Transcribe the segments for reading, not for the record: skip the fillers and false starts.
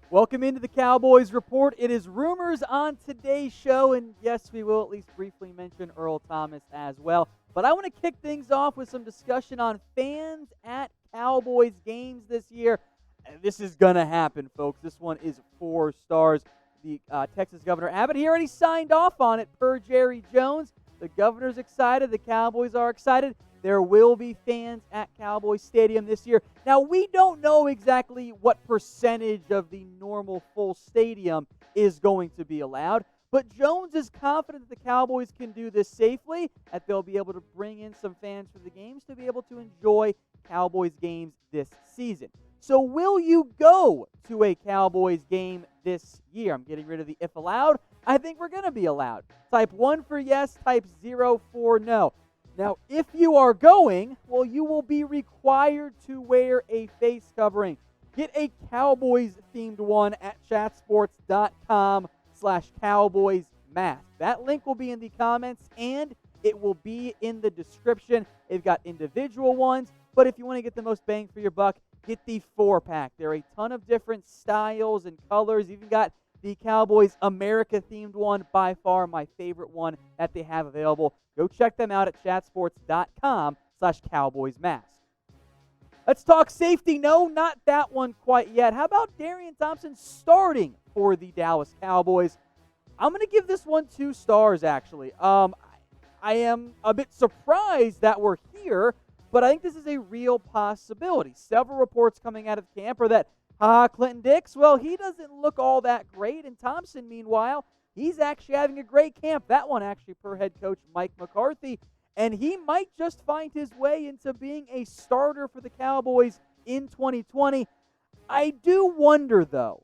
Welcome into the Cowboys Report. It is rumors on today's show, and yes, we will at least briefly mention Earl Thomas as well. But I want to kick things off with some discussion on fans at Cowboys games this year. This is going to happen, folks. This one is 4 stars. The Texas Governor Abbott, he already signed off on it per Jerry Jones. The governor's excited. The Cowboys are excited. There will be fans at Cowboys Stadium this year. Now, we don't know exactly what percentage of the normal full stadium is going to be allowed, but Jones is confident that the Cowboys can do this safely, that they'll be able to bring in some fans for the games to be able to enjoy Cowboys games this season. So will you go to a Cowboys game this year? I'm getting rid of the if allowed. I think we're going to be allowed. Type 1 for yes, type 0 for no. Now, if you are going, well, you will be required to wear a face covering. Get a Cowboys-themed one at chatsports.com/Cowboys mask. That link will be in the comments, and it will be in the description. They've got individual ones, but if you want to get the most bang for your buck, get the 4-pack. There are a ton of different styles and colors. You've even got the Cowboys America-themed one, by far my favorite one that they have available. Go check them out at chatsports.com/CowboysMask. Let's talk safety. No, not that one quite yet. How about Darian Thompson starting for the Dallas Cowboys? I'm going to give this one 2 stars, actually. I am a bit surprised that we're here, but I think this is a real possibility. Several reports coming out of camp are that Ha Clinton-Dix, well, he doesn't look all that great. And Thompson, meanwhile, he's actually having a great camp. That one actually per head coach Mike McCarthy. And he might just find his way into being a starter for the Cowboys in 2020. I do wonder, though,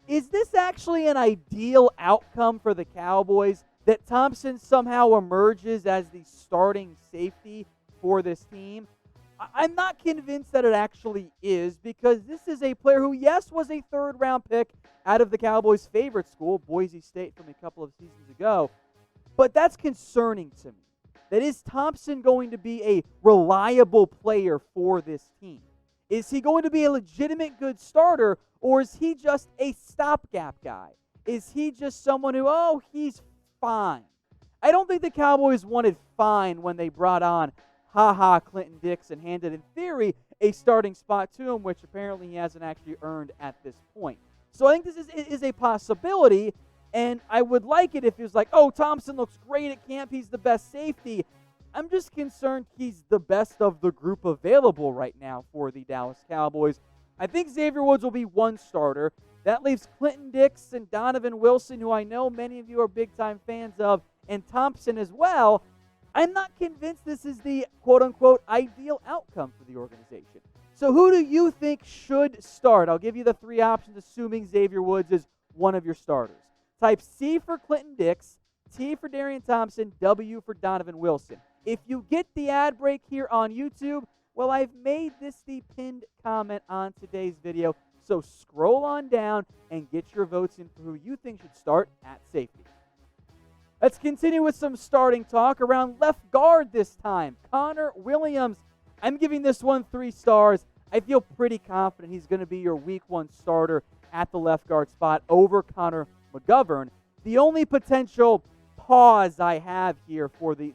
is this actually an ideal outcome for the Cowboys, that Thompson somehow emerges as the starting safety for this team? I'm not convinced that it actually is, because this is a player who, yes, was a 3rd-round pick out of the Cowboys' favorite school, Boise State, from a couple of seasons ago. But that's concerning to me. That is Thompson going to be a reliable player for this team? Is he going to be a legitimate good starter, or is he just a stopgap guy? Is he just someone who, he's fine? I don't think the Cowboys wanted fine when they brought on Ha Clinton-Dix and handed, in theory, a starting spot to him, which apparently he hasn't actually earned at this point. So I think this is a possibility, and I would like it if he was like, Thompson looks great at camp, he's the best safety. I'm just concerned he's the best of the group available right now for the Dallas Cowboys. I think Xavier Woods will be 1 starter. That leaves Clinton-Dix and Donovan Wilson, who I know many of you are big-time fans of, and Thompson as well. I'm not convinced this is the quote-unquote ideal outcome for the organization. So who do you think should start? I'll give you the 3 options, assuming Xavier Woods is one of your starters. Type C for Clinton-Dix, T for Darian Thompson, W for Donovan Wilson. If you get the ad break here on YouTube, well, I've made this the pinned comment on today's video. So scroll on down and get your votes in for who you think should start at safety. Let's continue with some starting talk around left guard this time. Connor Williams. I'm giving this one 3 stars. I feel pretty confident he's going to be your week 1 starter at the left guard spot over Connor McGovern. The only potential pause I have here for the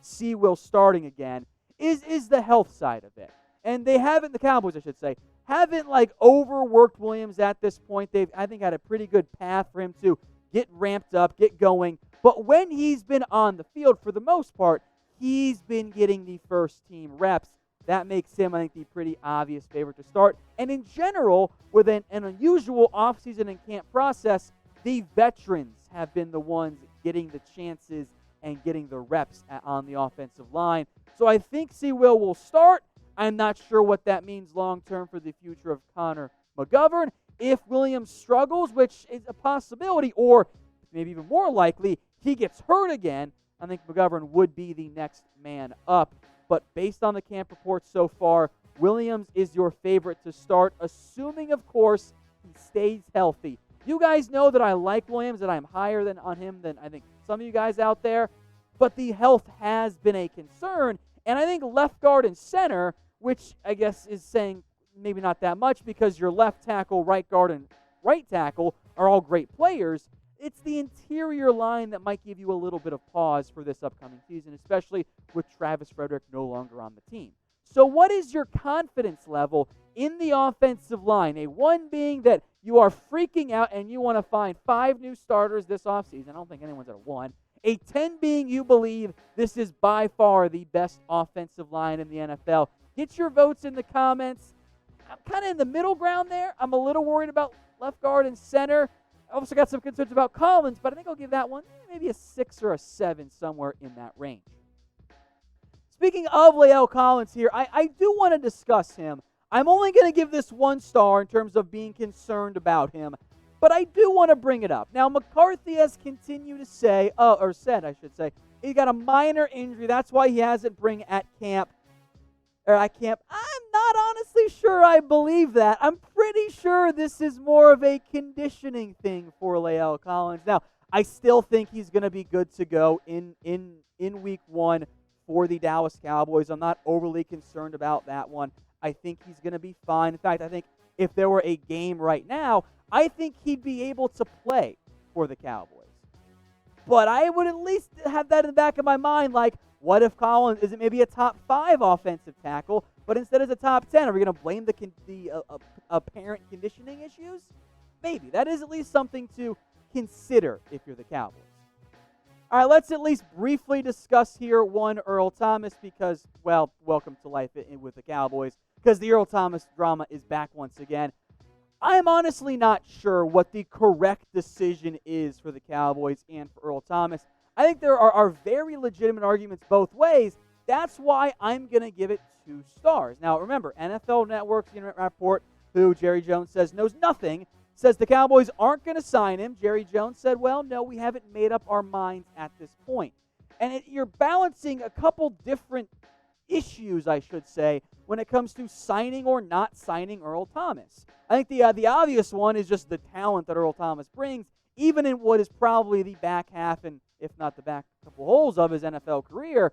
C will starting again is the health side of it. And they haven't, the Cowboys I should say, haven't overworked Williams at this point. They've, I think, had a pretty good path for him to get ramped up, get going. But when he's been on the field, for the most part, he's been getting the first-team reps. That makes him, I think, the pretty obvious favorite to start. And in general, with an unusual offseason and camp process, the veterans have been the ones getting the chances and getting the reps on the offensive line. So I think C. will start. I'm not sure what that means long-term for the future of Connor McGovern. If Williams struggles, which is a possibility, or maybe even more likely, he gets hurt again, I think McGovern would be the next man up. But based on the camp reports so far, Williams is your favorite to start, assuming, of course, he stays healthy. You guys know that I like Williams, that I'm higher on him than I think some of you guys out there, but the health has been a concern, and I think left guard and center, which I guess is saying maybe not that much because your left tackle, right guard, and right tackle are all great players. It's the interior line that might give you a little bit of pause for this upcoming season, especially with Travis Frederick no longer on the team. So what is your confidence level in the offensive line? A 1 being that you are freaking out and you want to find 5 new starters this offseason. I don't think anyone's at a 1. A 10 being you believe this is by far the best offensive line in the NFL. Get your votes in the comments. I'm kind of in the middle ground there. I'm a little worried about left guard and center. I also got some concerns about Collins, but I think I'll give that one maybe a 6 or a 7, somewhere in that range. Speaking of La'el Collins here, I do want to discuss him. I'm only going to give this 1 star in terms of being concerned about him, but I do want to bring it up. Now, McCarthy has continued to say, he got a minor injury. That's why he hasn't bring at camp. I'm not honestly sure I believe that. I'm pretty sure this is more of a conditioning thing for La'el Collins. Now, I still think he's going to be good to go in week 1 for the Dallas Cowboys. I'm not overly concerned about that one. I think he's going to be fine. In fact, I think if there were a game right now, I think he'd be able to play for the Cowboys. But I would at least have that in the back of my mind, like, what if Collins isn't maybe a top 5 offensive tackle, but instead is a top 10? Are we going to blame the apparent conditioning issues? Maybe. That is at least something to consider if you're the Cowboys. All right, let's at least briefly discuss here one Earl Thomas because, well, welcome to life with the Cowboys, because the Earl Thomas drama is back once again. I'm honestly not sure what the correct decision is for the Cowboys and for Earl Thomas. I think there are very legitimate arguments both ways. That's why I'm going to give it 2 stars. Now, remember, NFL Network's Internet Report, who Jerry Jones says knows nothing, says the Cowboys aren't going to sign him. Jerry Jones said, well, no, we haven't made up our minds at this point. And you're balancing a couple different issues, I should say, when it comes to signing or not signing Earl Thomas. I think the obvious one is just the talent that Earl Thomas brings, even in what is probably the back half and if not the back couple holes of his NFL career.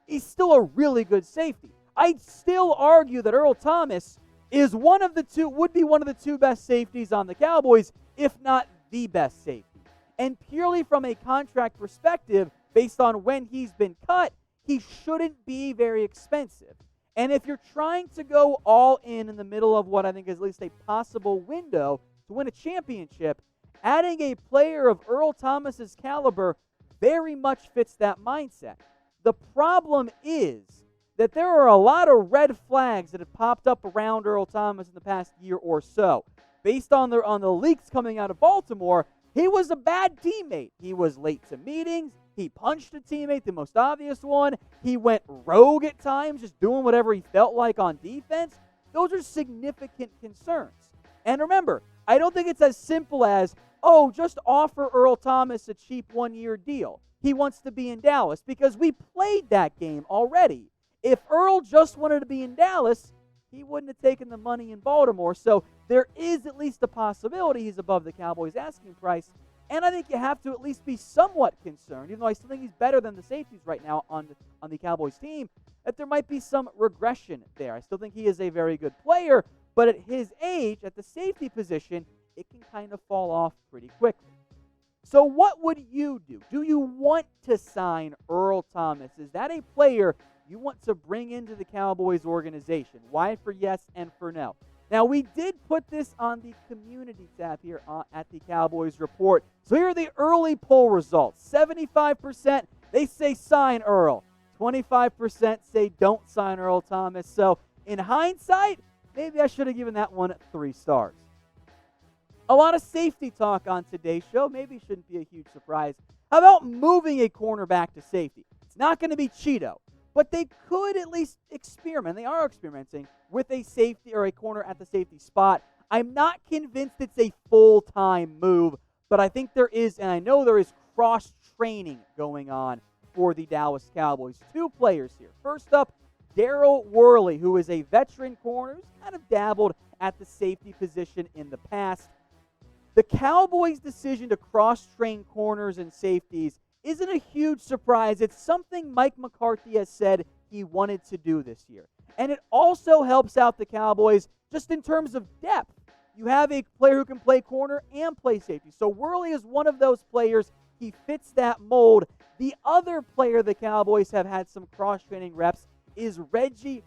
He's still a really good safety. I'd still argue that Earl Thomas would be one of the 2 best safeties on the Cowboys, if not the best safety. And purely from a contract perspective, based on when he's been cut, he shouldn't be very expensive. And if you're trying to go all in the middle of what I think is at least a possible window to win a championship, adding a player of Earl Thomas's caliber very much fits that mindset. The problem is that there are a lot of red flags that have popped up around Earl Thomas in the past year or so. Based on the leaks coming out of Baltimore, he was a bad teammate. He was late to meetings. He punched a teammate, the most obvious one. He went rogue at times, just doing whatever he felt like on defense. Those are significant concerns. And remember, I don't think it's as simple as, just offer Earl Thomas a cheap 1-year deal. He wants to be in Dallas, because we played that game already. If Earl just wanted to be in Dallas, he wouldn't have taken the money in Baltimore. So there is at least a possibility he's above the Cowboys' asking price. And I think you have to at least be somewhat concerned, even though I still think he's better than the safeties right now on the Cowboys team, that there might be some regression there. I still think he is a very good player, but at his age, at the safety position, it can kind of fall off pretty quickly. So what would you do? Do you want to sign Earl Thomas? Is that a player you want to bring into the Cowboys organization? Why for yes and for no? Now, we did put this on the community tab here at the Cowboys Report. So here are the early poll results. 75%, they say sign Earl. 25% say don't sign Earl Thomas. So in hindsight, maybe I should have given that one 3 stars. A lot of safety talk on today's show. Maybe it shouldn't be a huge surprise. How about moving a cornerback to safety? It's not going to be Cheeto, but they could at least experiment. They are experimenting with a safety or a corner at the safety spot. I'm not convinced it's a full-time move, but I think there is, and I know there is cross-training going on for the Dallas Cowboys. 2 players here. First up, Daryl Worley, who is a veteran corner, who's kind of dabbled at the safety position in the past. The Cowboys' decision to cross-train corners and safeties isn't a huge surprise. It's something Mike McCarthy has said he wanted to do this year. And it also helps out the Cowboys just in terms of depth, you have a player who can play corner and play safety. So Worley is one of those players. He fits that mold. The other player the Cowboys have had some cross-training reps is Reggie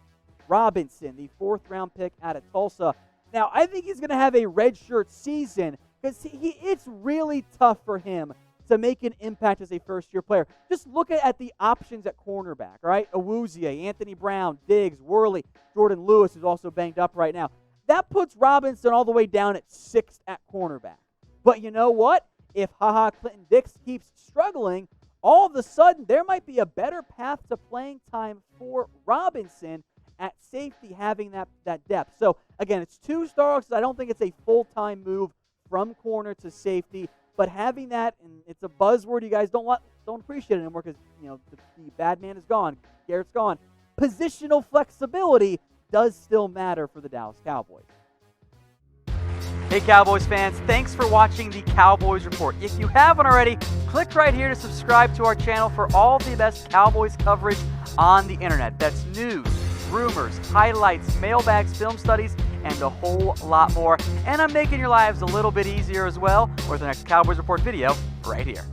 Robinson, the 4th-round pick out of Tulsa. Now, I think he's going to have a redshirt season because it's really tough for him to make an impact as a first-year player. Just look at the options at cornerback, right? Awuzie, Anthony Brown, Diggs, Worley, Jordan Lewis, who's also banged up right now. That puts Robinson all the way down at 6th at cornerback. But you know what? If Ha Clinton-Dix keeps struggling, all of a sudden there might be a better path to playing time for Robinson at safety, having that depth. So, again, it's 2 stars. I don't think it's a full-time move from corner to safety. But having that, and it's a buzzword you guys don't appreciate it anymore because, the bad man is gone. Garrett's gone. Positional flexibility does still matter for the Dallas Cowboys. Hey, Cowboys fans, thanks for watching the Cowboys Report. If you haven't already, click right here to subscribe to our channel for all the best Cowboys coverage on the internet. That's news, rumors, highlights, mailbags, film studies, and a whole lot more. And I'm making your lives a little bit easier as well with the next Cowboys Report video right here.